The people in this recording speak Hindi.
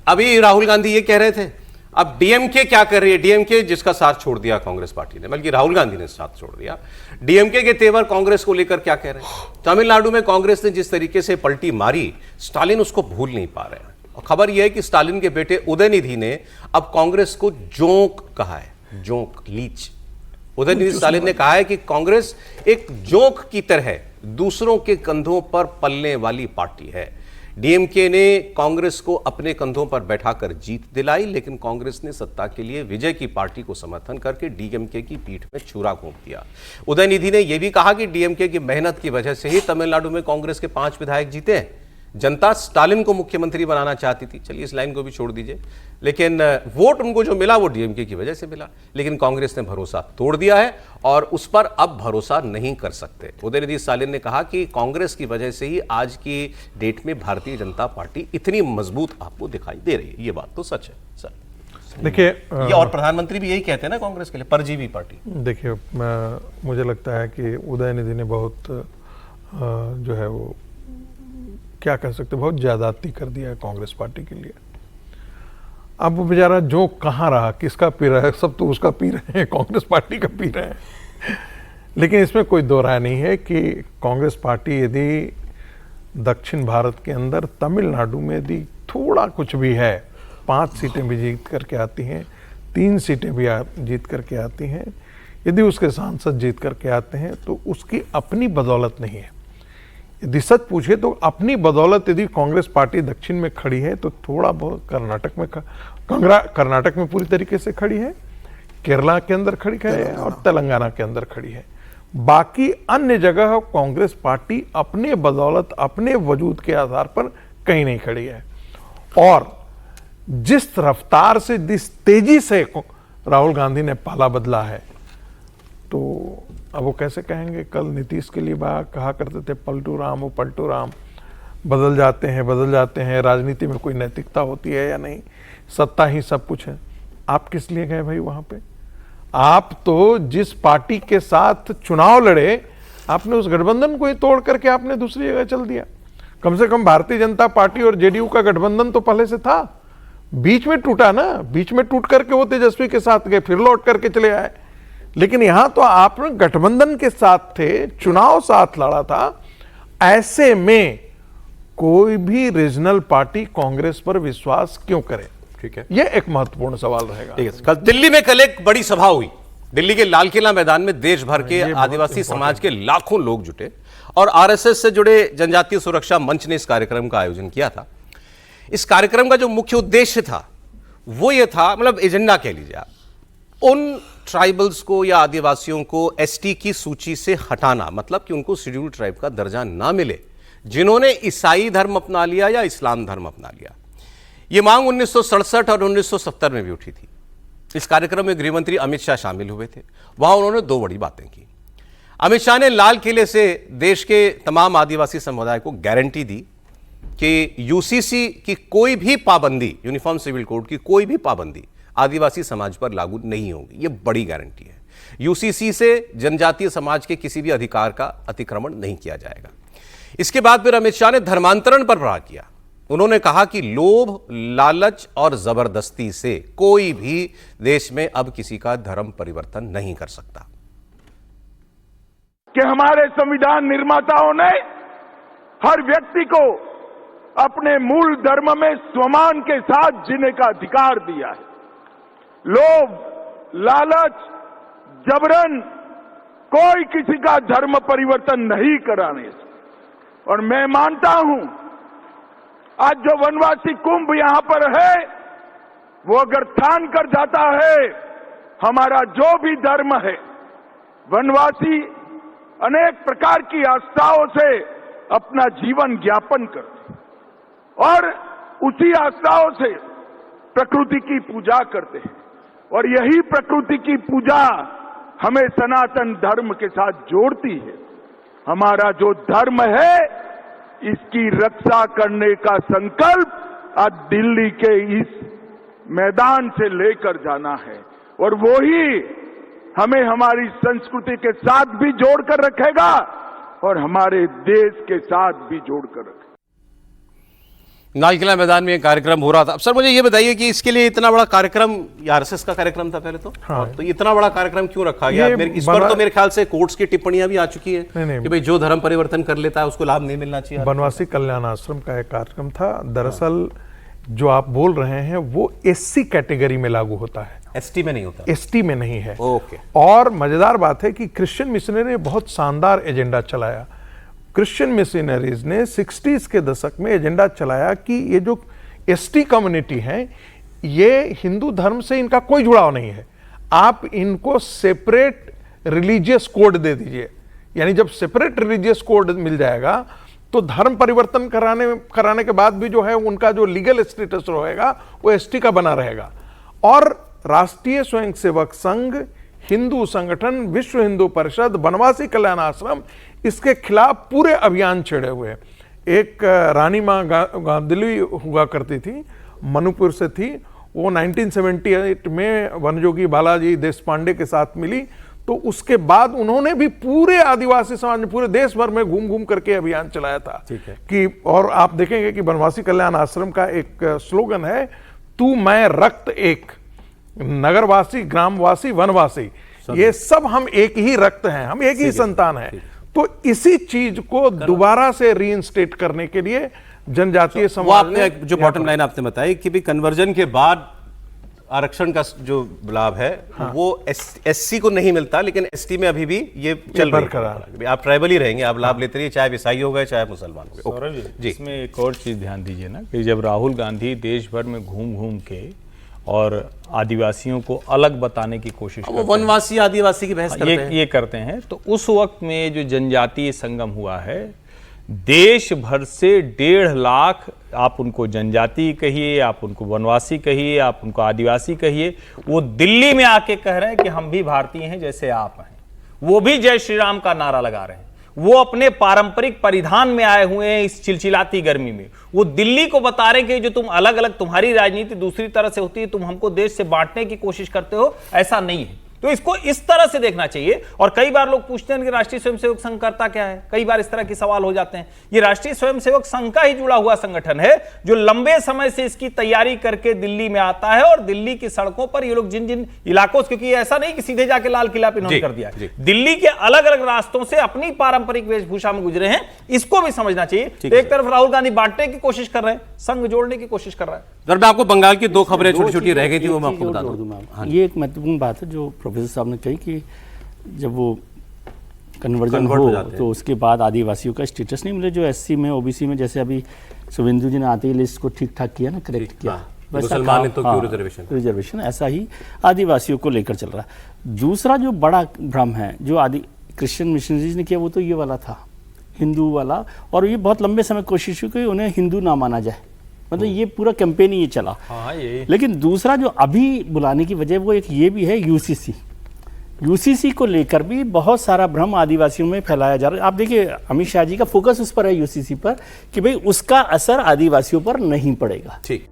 अभी राहुल गांधी ये कह रहे थे, अब डीएमके क्या कर रही है? डीएमके जिसका साथ छोड़ दिया कांग्रेस पार्टी ने, बल्कि राहुल गांधी ने साथ छोड़ दिया, डीएमके के तेवर कांग्रेस को लेकर क्या कह रहे हैं? तमिलनाडु में कांग्रेस ने जिस तरीके से पलटी मारी, स्टालिन उसको भूल नहीं पा रहे हैं। और खबर यह है कि स्टालिन के बेटे उदयनिधि ने अब कांग्रेस को जोंक कहा है, जोंक, लीच। उदयनिधि स्टालिन ने कहा है कि कांग्रेस एक जोंक की तरह दूसरों के कंधों पर पलने वाली पार्टी है। डीएमके ने कांग्रेस को अपने कंधों पर बैठाकर जीत दिलाई, लेकिन कांग्रेस ने सत्ता के लिए विजय की पार्टी को समर्थन करके डीएमके की पीठ में छुरा घोंप दिया। उदयनिधि ने यह भी कहा कि डीएमके की मेहनत की वजह से ही तमिलनाडु में कांग्रेस के 5 विधायक जीते हैं। जनता स्टालिन को मुख्यमंत्री बनाना चाहती थी, चलिए इस लाइन को भी छोड़ दीजिए, लेकिन वोट उनको जो मिला वो डीएमके की वजह से मिला। लेकिन कांग्रेस ने भरोसा तोड़ दिया है और उस पर अब भरोसा नहीं कर सकते। उदयनिधि स्टालिन ने कहा कि कांग्रेस की वजह से ही आज की डेट में भारतीय जनता पार्टी इतनी मजबूत आपको दिखाई दे रही है। ये बात तो सच है सर। देखिए, ये और प्रधानमंत्री भी यही कहते हैं ना कांग्रेस के लिए, परजीवी पार्टी। देखिए, मुझे लगता है कि उदयनिधि ने बहुत जो है वो क्या कह सकते, बहुत ज्यादती कर दिया है कांग्रेस पार्टी के लिए। अब वो बेचारा जो कहाँ रहा, किसका पी रहा है, सब तो उसका पी रहे हैं, कांग्रेस पार्टी का पी रहे हैं। लेकिन इसमें कोई दो राय नहीं है कि कांग्रेस पार्टी यदि दक्षिण भारत के अंदर तमिलनाडु में यदि थोड़ा कुछ भी है, 5 सीटें भी जीत करके आती हैं, 3 सीटें भी जीत करके आती हैं, यदि उसके सांसद जीत करके आते हैं, तो उसकी अपनी बदौलत नहीं है। यदि सच पूछे तो अपनी बदौलत यदि कांग्रेस पार्टी दक्षिण में खड़ी है, तो थोड़ा बहुत कर्नाटक में पूरी तरीके से खड़ी है, केरला के अंदर खड़ी है और तेलंगाना के अंदर खड़ी है। बाकी अन्य जगह कांग्रेस पार्टी अपने बदौलत, अपने वजूद के आधार पर कहीं नहीं खड़ी है। और जिस रफ्तार से, जिस तेजी से राहुल गांधी ने पाला बदला है, तो अब वो कैसे कहेंगे? कल नीतीश के लिए कहा करते थे पलटू राम, वो पलटू राम, बदल जाते हैं। राजनीति में कोई नैतिकता होती है या नहीं? सत्ता ही सब कुछ है। आप किस लिए गए भाई वहां पे? आप तो जिस पार्टी के साथ चुनाव लड़े, आपने उस गठबंधन को ही तोड़ करके आपने दूसरी जगह चल दिया। कम से कम भारतीय जनता पार्टी और जेडीयू का गठबंधन तो पहले से था, बीच में टूटा ना, बीच में टूट करके वो तेजस्वी के साथ गए, फिर लौट करके चले आए। लेकिन यहां तो आपने गठबंधन के साथ थे, चुनाव साथ लड़ा था। ऐसे में कोई भी रीजनल पार्टी कांग्रेस पर विश्वास क्यों करे? ठीक है, यह एक महत्वपूर्ण सवाल रहेगा। ठीक है। कल दिल्ली में एक बड़ी सभा हुई। दिल्ली के लाल किला मैदान में देश भर के आदिवासी समाज के लाखों लोग जुटे और आरएसएस से जुड़े जनजातीय सुरक्षा मंच ने इस कार्यक्रम का आयोजन किया था। इस कार्यक्रम का जो मुख्य उद्देश्य था वो ये था, मतलब एजेंडा कह लीजिए आप, उन ट्राइबल्स को या आदिवासियों को एसटी की सूची से हटाना, मतलब कि उनको शेड्यूल्ड ट्राइब का दर्जा ना मिले, जिन्होंने ईसाई धर्म अपना लिया या इस्लाम धर्म अपना लिया। यह मांग 1967 और 1970 में भी उठी थी। इस कार्यक्रम में गृहमंत्री अमित शाह शामिल हुए थे। वहां उन्होंने 2 बड़ी बातें की। अमित शाह ने लाल किले से देश के तमाम आदिवासी समुदाय को गारंटी दी कि यूसीसी की कोई भी पाबंदी, यूनिफॉर्म सिविल कोड की कोई भी पाबंदी आदिवासी समाज पर लागू नहीं होगी। यह बड़ी गारंटी है। यूसीसी से जनजातीय समाज के किसी भी अधिकार का अतिक्रमण नहीं किया जाएगा। इसके बाद फिर अमित शाह ने धर्मांतरण पर प्रहार किया। उन्होंने कहा कि लोभ, लालच और जबरदस्ती से कोई भी देश में अब किसी का धर्म परिवर्तन नहीं कर सकता। कि हमारे संविधान निर्माताओं ने हर व्यक्ति को अपने मूल धर्म में स्वमान के साथ जीने का अधिकार दिया है। लोभ, लालच, जबरन कोई किसी का धर्म परिवर्तन नहीं कराने से। और मैं मानता हूं, आज जो वनवासी कुंभ यहां पर है, वो अगर ठान कर जाता है हमारा जो भी धर्म है, वनवासी अनेक प्रकार की आस्थाओं से अपना जीवन ज्ञापन करते और उसी आस्थाओं से प्रकृति की पूजा करते हैं। और यही प्रकृति की पूजा हमें सनातन धर्म के साथ जोड़ती है। हमारा जो धर्म है, इसकी रक्षा करने का संकल्प आज दिल्ली के इस मैदान से लेकर जाना है और वो ही हमें हमारी संस्कृति के साथ भी जोड़कर रखेगा और हमारे देश के साथ भी जोड़कर रखेगा। लाल किला मैदान में एक कार्यक्रम हो रहा था। सर मुझे ये बताइए कि इसके लिए इतना बड़ा कार्यक्रम, आरएसएस का कार्यक्रम था पहले तो, हाँ। और तो इतना बड़ा कार्यक्रम क्यों रखा गया? इस पर तो मेरे ख्याल से कोर्ट्स की टिप्पणियां भी आ चुकी है कि भाई जो धर्म परिवर्तन कर लेता है उसको लाभ नहीं मिलना चाहिए। बनवासी कल्याण आश्रम का एक कार्यक्रम था। दरअसल जो आप बोल रहे हैं वो एससी कैटेगरी में लागू होता है, एसटी में नहीं होता। एसटी में नहीं है। ओके। और मजेदार बात है कि क्रिश्चियन मिशनरी ने बहुत शानदार एजेंडा चलाया। क्रिश्चियन मिशनरीज ने 60s के दशक में एजेंडा चलाया कि ये जो एसटी कम्युनिटी है, ये हिंदू धर्म से इनका कोई जुड़ाव नहीं है, आप इनको सेपरेट रिलीजियस कोड दे दीजिए। यानी जब सेपरेट रिलीजियस कोड मिल जाएगा तो धर्म परिवर्तन कराने के बाद भी जो है उनका जो लीगल स्टेटस रहेगा वो एसटी का बना रहेगा। और राष्ट्रीय स्वयंसेवक संघ, हिंदू संगठन, विश्व हिंदू परिषद, बनवासी कल्याण आश्रम इसके खिलाफ पूरे अभियान छेड़े हुए। एक रानी मां गांधली हुआ करती थी, मणिपुर से थी, वो 1978 में वनजोगी बालाजी देशपांडे के साथ मिली। तो उसके बाद उन्होंने भी पूरे आदिवासी समाज में, पूरे देश भर में घूम घूम करके अभियान चलाया था कि, और आप देखेंगे कि बनवासी कल्याण आश्रम का एक स्लोगन है, तू मैं रक्त एक, नगरवासी, ग्रामवासी, वनवासी, ये सब हम एक ही रक्त हैं, हम एक ही संतान हैं। तो इसी चीज को दोबारा से रीइंस्टेट करने के लिए जनजातीय समाज ने जो बॉटम लाइन आपने बताई कि भी कन्वर्जन के बाद आरक्षण का जो लाभ है वो एससी को नहीं मिलता, लेकिन एसटी में अभी भी ये चल रहा है। आप ट्राइबल ही रहेंगे, आप लाभ लेते रहिए, चाहे ईसाई हो गए चाहे मुसलमान हो गए। जी, इसमें एक और चीज ध्यान दीजिए ना कि जब राहुल गांधी देश भर में घूम घूम के और आदिवासियों को अलग बताने की कोशिश करते हैं, वनवासी आदिवासी की बहस करते हैं, ये करते हैं, तो उस वक्त में जो जनजातीय संगम हुआ है, देश भर से 1.5 लाख, आप उनको जनजाति कहिए, आप उनको वनवासी कहिए, आप उनको आदिवासी कहिए, वो दिल्ली में आके कह रहे हैं कि हम भी भारतीय हैं जैसे आप हैं। वो भी जय श्री राम का नारा लगा रहे हैं। वो अपने पारंपरिक परिधान में आए हुए हैं इस चिलचिलाती गर्मी में। वो दिल्ली को बता रहे हैं कि जो तुम अलग अलग, तुम्हारी राजनीति दूसरी तरह से होती है, तुम हमको देश से बांटने की कोशिश करते हो, ऐसा नहीं है। तो इसको इस तरह से देखना चाहिए। और कई बार लोग पूछते हैं कि राष्ट्रीय स्वयंसेवक संघ करता क्या है, कई बार इस तरह के सवाल हो जाते हैं। ये राष्ट्रीय स्वयंसेवक संघ का ही जुड़ा हुआ संगठन है जो लंबे समय से इसकी तैयारी करके दिल्ली में आता है, और दिल्ली की सड़कों पर ये लोग जिन जिन इलाकों से, क्योंकि ऐसा नहीं कि सीधे जाके लाल किला पे इन्होंने कर दिया, दिल्ली के अलग अलग रास्तों से अपनी पारंपरिक वेशभूषा में गुजरे हैं, इसको भी समझना चाहिए। एक तरफ राहुल गांधी बांटने की कोशिश कर रहे हैं, संघ जोड़ने की कोशिश कर रहा है। मैं आपको बंगाल की 2 खबरें छोटी छोटी रह गई थी, वो मैं आपको बता दूं। ये एक महत्वपूर्ण बात है जो प्रोफेसर साहब ने कही कि जब वो कन्वर्जन हो तो उसके बाद आदिवासियों का स्टेटस नहीं मिले, जो एससी में, ओबीसी में, जैसे अभी शुभेंदु जी ने आते ही लिस्ट को ठीक ठाक किया ना, करेक्ट किया, रिजर्वेशन, ऐसा ही आदिवासियों को लेकर चल रहा है। दूसरा जो बड़ा भ्रम है जो क्रिश्चियन मिशनरीज ने किया, वो तो ये वाला था, हिंदू वाला, और ये बहुत लंबे समय कोशिश हुई कि उन्हें हिंदू ना माना जाए, मतलब ये पूरा कैंपेन ही ये चला। लेकिन दूसरा जो अभी बुलाने की वजह वो एक ये भी है, यूसीसी को लेकर भी बहुत सारा भ्रम आदिवासियों में फैलाया जा रहा है। आप देखिए अमित शाह जी का फोकस उस पर है, यूसीसी पर, कि भाई उसका असर आदिवासियों पर नहीं पड़ेगा। ठीक।